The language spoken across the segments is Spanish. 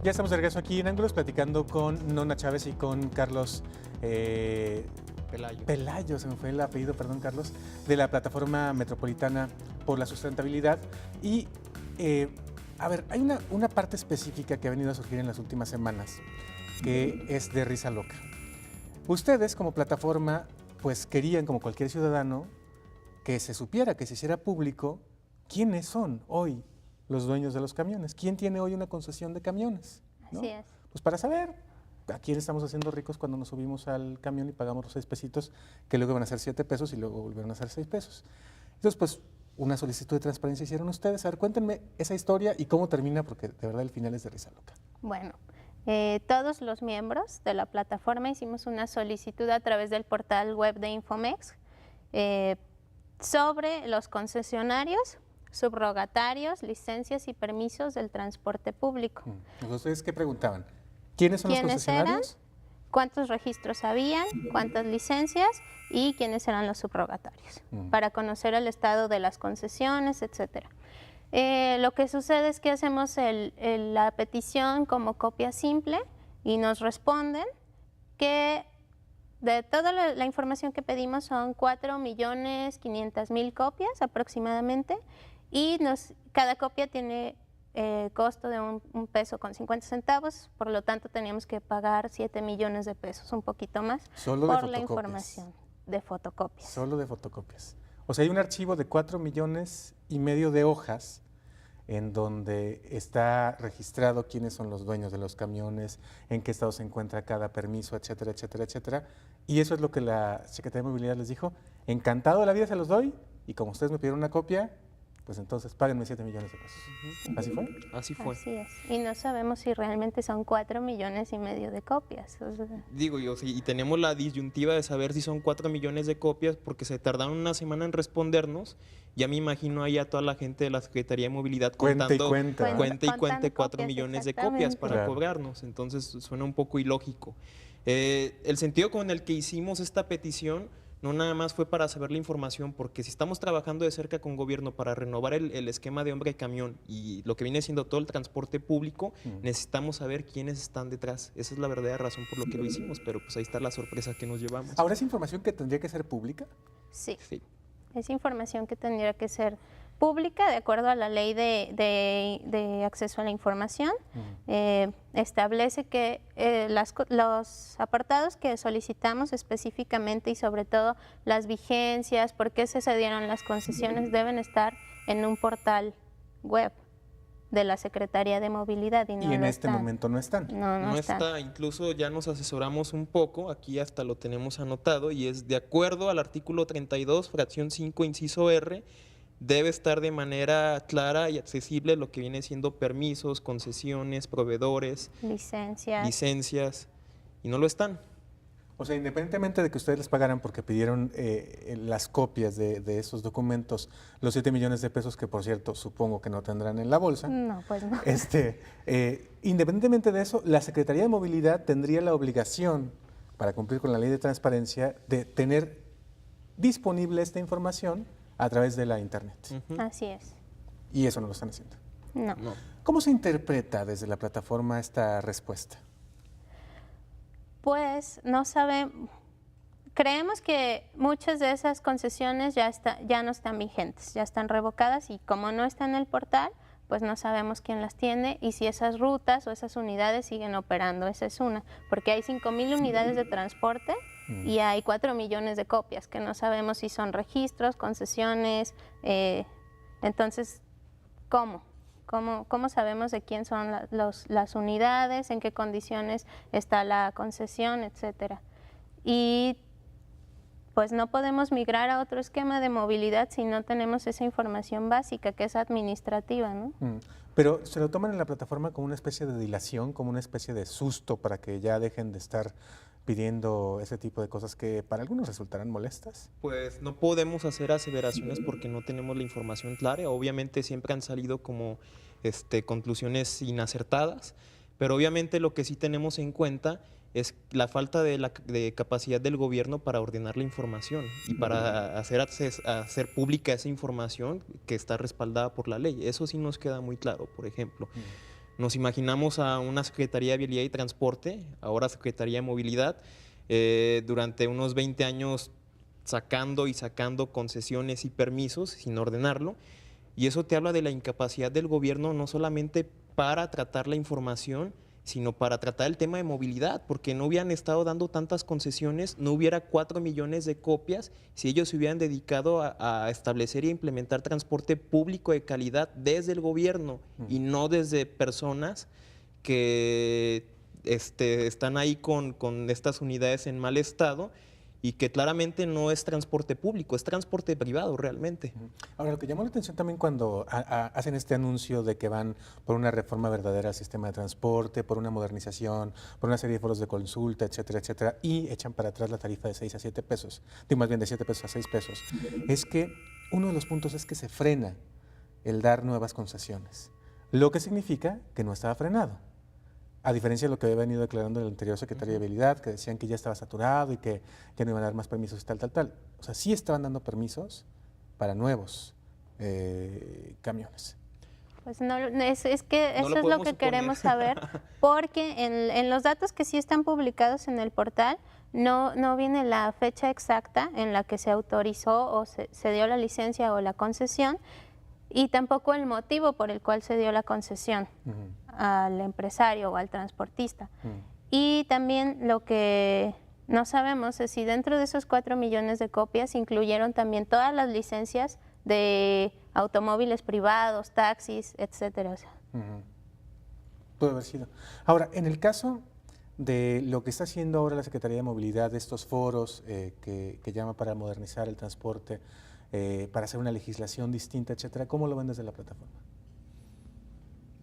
Ya estamos de regreso aquí en Ángulos platicando con Nona Chávez y con Carlos Pelayo, se me fue el apellido, perdón Carlos, de la Plataforma Metropolitana por la Sustentabilidad. Y a ver, hay una parte específica que ha venido a surgir en las últimas semanas, que es de risa loca. Ustedes como plataforma pues querían, como cualquier ciudadano, que se supiera, que se hiciera público quiénes son hoy los dueños de los camiones. ¿Quién tiene hoy una concesión de camiones? ¿No? Así es. Pues para saber a quién estamos haciendo ricos cuando nos subimos al camión y pagamos los 6 pesitos, que luego van a ser 7 pesos y luego volvieron a ser 6 pesos. Entonces, pues, una solicitud de transparencia hicieron ustedes. A ver, cuéntenme esa historia y cómo termina, porque de verdad el final es de risa loca. Bueno, todos los miembros de la plataforma hicimos una solicitud a través del portal web de Infomex sobre los concesionarios, subrogatarios, licencias y permisos del transporte público. ¿Ustedes qué preguntaban? ¿Quiénes son los concesionarios? Eran? ¿Cuántos registros habían? ¿Cuántas licencias? Y quiénes eran los subrogatarios, para conocer el estado de las concesiones, etcétera. Lo que sucede es que hacemos la petición como copia simple y nos responden que de toda la información que pedimos son 4.500.000 copias aproximadamente, y cada copia tiene costo de un peso con 50 centavos, por lo tanto teníamos que pagar 7 millones de pesos, un poquito más, solo por de la información de fotocopias. Solo de fotocopias. O sea, hay un archivo de 4,5 millones de hojas en donde está registrado quiénes son los dueños de los camiones, en qué estado se encuentra cada permiso, etcétera, etcétera, etcétera. Y eso es lo que la Secretaría de Movilidad les dijo: encantado de la vida se los doy, y como ustedes me pidieron una copia, pues entonces páguenme 7 millones de pesos. ¿Así fue? Así fue. Así es. Y no sabemos si realmente son 4,5 millones de copias. O sea, Digo yo, sí, y tenemos la disyuntiva de saber si son 4 millones de copias, porque se tardaron una semana en respondernos. Ya me imagino ahí a toda la gente de la Secretaría de Movilidad contando cuenta. cuenta y Contando cuente 4 copias, millones de copias para Claro. cobrarnos. Entonces suena un poco ilógico. El sentido con el que hicimos esta petición no nada más fue para saber la información, porque si estamos trabajando de cerca con gobierno para renovar el esquema de hombre camión y lo que viene siendo todo el transporte público, necesitamos saber quiénes están detrás. Esa es la verdadera razón por lo que lo hicimos, pero pues ahí está la sorpresa que nos llevamos. ¿Ahora es información que tendría que ser pública? sí. Sí. Es información que tendría que ser pública de acuerdo a la ley de acceso a la información. Establece que los apartados que solicitamos específicamente, y sobre todo las vigencias, por qué se cedieron las concesiones, deben estar en un portal web de la Secretaría de Movilidad. Y, no Y en lo este están. momento no están. No están. está, incluso ya nos asesoramos un poco, aquí hasta lo tenemos anotado, y es de acuerdo al artículo 32, fracción 5, inciso R, debe estar de manera clara y accesible lo que viene siendo permisos, concesiones, proveedores, licencias, y no lo están. O sea, independientemente de que ustedes les pagaran porque pidieron las copias de esos documentos, los 7 millones de pesos, que por cierto supongo que no tendrán en la bolsa. No, pues no. Independientemente de eso, la Secretaría de Movilidad tendría la obligación, para cumplir con la ley de transparencia, de tener disponible esta información a través de la internet. Así es. Y eso no lo están haciendo. No. No. ¿Cómo se interpreta desde la plataforma esta respuesta? Pues no sabemos, creemos que muchas de esas concesiones ya no están vigentes, ya están revocadas, y como no está en el portal, pues no sabemos quién las tiene y si esas rutas o esas unidades siguen operando. Esa es una, porque hay 5,000 unidades de transporte y hay 4 millones de copias, que no sabemos si son registros, concesiones. Entonces, ¿cómo sabemos de quién son las unidades, en qué condiciones está la concesión, etcétera? Y pues no podemos migrar a otro esquema de movilidad si no tenemos esa información básica, que es administrativa, ¿no? Pero se lo toman en la plataforma como una especie de dilación, como una especie de susto para que ya dejen de estar pidiendo ese tipo de cosas que para algunos resultarán molestas. Pues no podemos hacer aseveraciones porque no tenemos la información clara. Obviamente siempre han salido como conclusiones inacertadas, pero obviamente lo que sí tenemos en cuenta es la falta de capacidad del gobierno para ordenar la información y para hacer pública esa información que está respaldada por la ley. Eso sí nos queda muy claro, por ejemplo. Nos imaginamos a una Secretaría de Vialidad y Transporte, ahora Secretaría de Movilidad, durante unos 20 años sacando y sacando concesiones y permisos sin ordenarlo. Y eso te habla de la incapacidad del gobierno no solamente para tratar la información, sino para tratar el tema de movilidad, porque no hubieran estado dando tantas concesiones, no hubiera 4 millones de copias si ellos se hubieran dedicado a establecer y a implementar transporte público de calidad desde el gobierno y no desde personas que están ahí con estas unidades en mal estado y que claramente no es transporte público, es transporte privado realmente. Ahora, lo que llamó la atención también cuando hacen este anuncio de que van por una reforma verdadera al sistema de transporte, por una modernización, por una serie de foros de consulta, etcétera, etcétera, y echan para atrás la tarifa de 6 a 7 pesos, digo más bien de 7 pesos a 6 pesos, es que uno de los puntos es que se frena el dar nuevas concesiones, lo que significa que no estaba frenado. A diferencia de lo que había venido declarando el anterior secretario de Vialidad, que decían que ya estaba saturado y que ya no iban a dar más permisos y tal. O sea, sí estaban dando permisos para nuevos camiones. Pues no, es que No eso lo es lo podemos que suponer. queremos saber, porque en los datos que sí están publicados en el portal no viene la fecha exacta en la que se autorizó o se dio la licencia o la concesión, y tampoco el motivo por el cual se dio la concesión al empresario o al transportista. Y también lo que no sabemos es si dentro de esos 4 millones de copias incluyeron también todas las licencias de automóviles privados, taxis, etcétera. O sea, Puede haber sido. Ahora, en el caso de lo que está haciendo ahora la Secretaría de Movilidad, de estos foros que llama para modernizar el transporte, para hacer una legislación distinta, etcétera, ¿cómo lo ven desde la plataforma?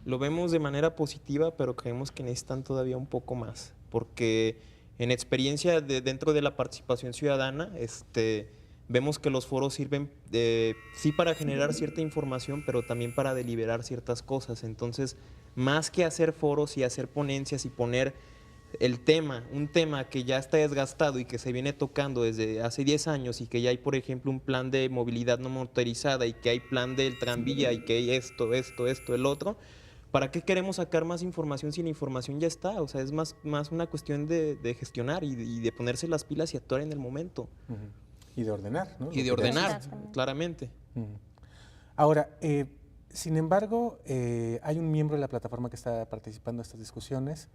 Lo vemos de manera positiva, pero creemos que necesitan todavía un poco más, porque en experiencia dentro de la participación ciudadana, vemos que los foros sirven sí para generar cierta información, pero también para deliberar ciertas cosas. Entonces, más que hacer foros y hacer ponencias y poner un tema que ya está desgastado y que se viene tocando desde hace 10 años y que ya hay, por ejemplo, un plan de movilidad no motorizada y que hay plan del tranvía y que hay esto, el otro, ¿para qué queremos sacar más información si la información ya está? O sea, es más una cuestión de gestionar y de ponerse las pilas y actuar en el momento. Y de ordenar, ¿no? Y de ordenar, claramente. Ahora, sin embargo, hay un miembro de la plataforma que está participando en estas discusiones.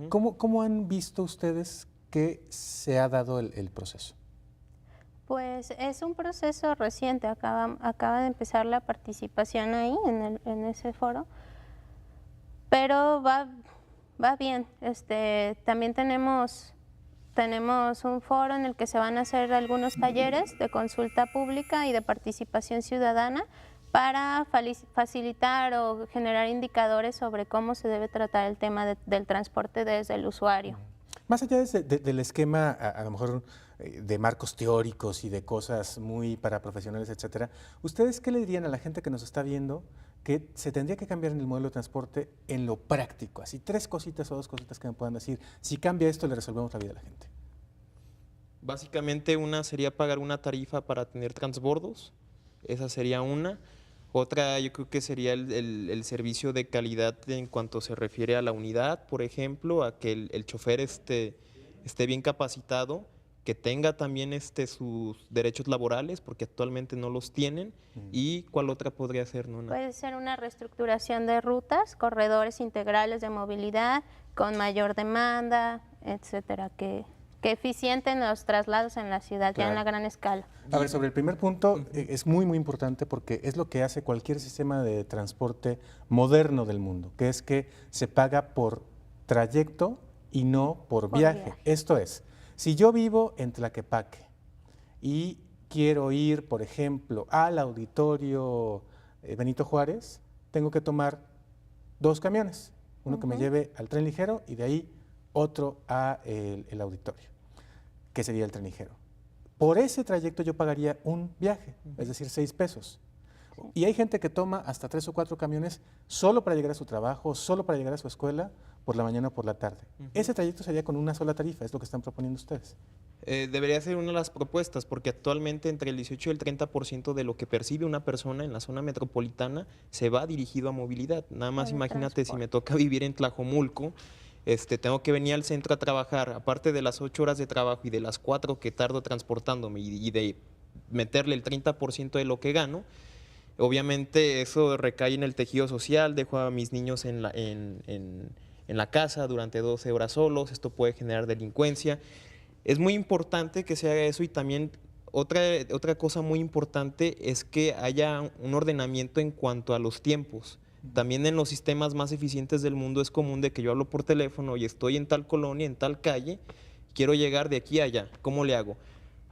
¿Cómo han visto ustedes que se ha dado el proceso? pues es un proceso reciente, acaba de empezar la participación ahí en ese foro, pero va bien. También tenemos un foro en el que se van a hacer algunos talleres de consulta pública y de participación ciudadana para facilitar o generar indicadores sobre cómo se debe tratar el tema del transporte desde el usuario. Más allá del esquema, a lo mejor de marcos teóricos y de cosas muy para profesionales, etcétera, ¿ustedes qué le dirían a la gente que nos está viendo que se tendría que cambiar en el modelo de transporte en lo práctico? Así 3 cositas o 2 cositas que me puedan decir. Si cambia esto, le resolvemos la vida a la gente. Básicamente una sería pagar una tarifa para tener transbordos, esa sería una. Otra yo creo que sería el servicio de calidad en cuanto se refiere a la unidad, por ejemplo, a que el chofer esté bien capacitado, que tenga también sus derechos laborales, porque actualmente no los tienen. ¿Y cuál otra podría ser, Nona? Puede ser una reestructuración de rutas, corredores integrales de movilidad con mayor demanda, etcétera, que eficienten los traslados en la ciudad, ya en la gran escala. A ver, sobre el primer punto, es muy importante porque es lo que hace cualquier sistema de transporte moderno del mundo, que es que se paga por trayecto y no por viaje. Esto es, si yo vivo en Tlaquepaque y quiero ir, por ejemplo, al auditorio Benito Juárez, tengo que tomar 2 camiones, uno que me lleve al tren ligero y de ahí otro a el auditorio, que sería el tren ligero. Por ese trayecto yo pagaría un viaje, es decir, 6 pesos. Y hay gente que toma hasta 3 o 4 camiones solo para llegar a su trabajo, solo para llegar a su escuela, por la mañana o por la tarde. Ese trayecto sería con una sola tarifa, es lo que están proponiendo ustedes. Debería ser una de las propuestas, porque actualmente entre el 18 y el 30% de lo que percibe una persona en la zona metropolitana se va dirigido a movilidad. Nada más Al imagínate si transporte. me toca vivir en Tlajomulco, tengo que venir al centro a trabajar, aparte de las 8 horas de trabajo y de las 4 que tardo transportándome y de meterle el 30% de lo que gano. Obviamente eso recae en el tejido social, dejo a mis niños en la casa durante 12 horas solos, esto puede generar delincuencia. Es muy importante que se haga eso y también otra cosa muy importante es que haya un ordenamiento en cuanto a los tiempos. También en los sistemas más eficientes del mundo es común de que yo hablo por teléfono y estoy en tal colonia, en tal calle, quiero llegar de aquí a allá. ¿Cómo le hago?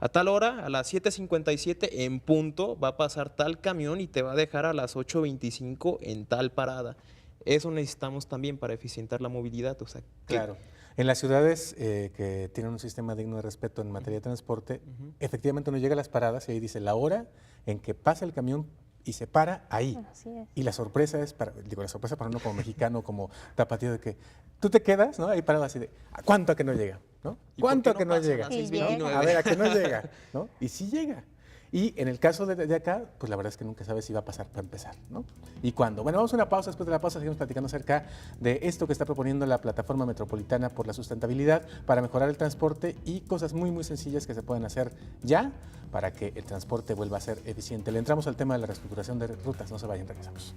A tal hora, a las 7:57 en punto, va a pasar tal camión y te va a dejar a las 8:25 en tal parada. Eso necesitamos también para eficientar la movilidad. O sea, Claro. En las ciudades que tienen un sistema digno de respeto en materia de transporte, efectivamente uno llega a las paradas y ahí dice la hora en que pasa el camión y se para ahí. Así es. Y la sorpresa es, la sorpresa para uno como mexicano, como tapatío, de que tú te quedas, ¿no? Ahí parado así de, ¿a cuánto a que no llega? ¿No? ¿Y por ¿Cuánto qué a que no no pasa a llega? las Y 6:29? llega. A ver, a que no llega, ¿no? Y sí llega. Y en el caso de acá, pues la verdad es que nunca sabes si va a pasar para empezar, ¿no? ¿Y cuándo? Bueno, vamos a una pausa. Después de la pausa seguimos platicando acerca de esto que está proponiendo la Plataforma Metropolitana por la Sustentabilidad para mejorar el transporte y cosas muy, muy sencillas que se pueden hacer ya para que el transporte vuelva a ser eficiente. Le entramos al tema de la reestructuración de rutas. No se vayan, regresamos.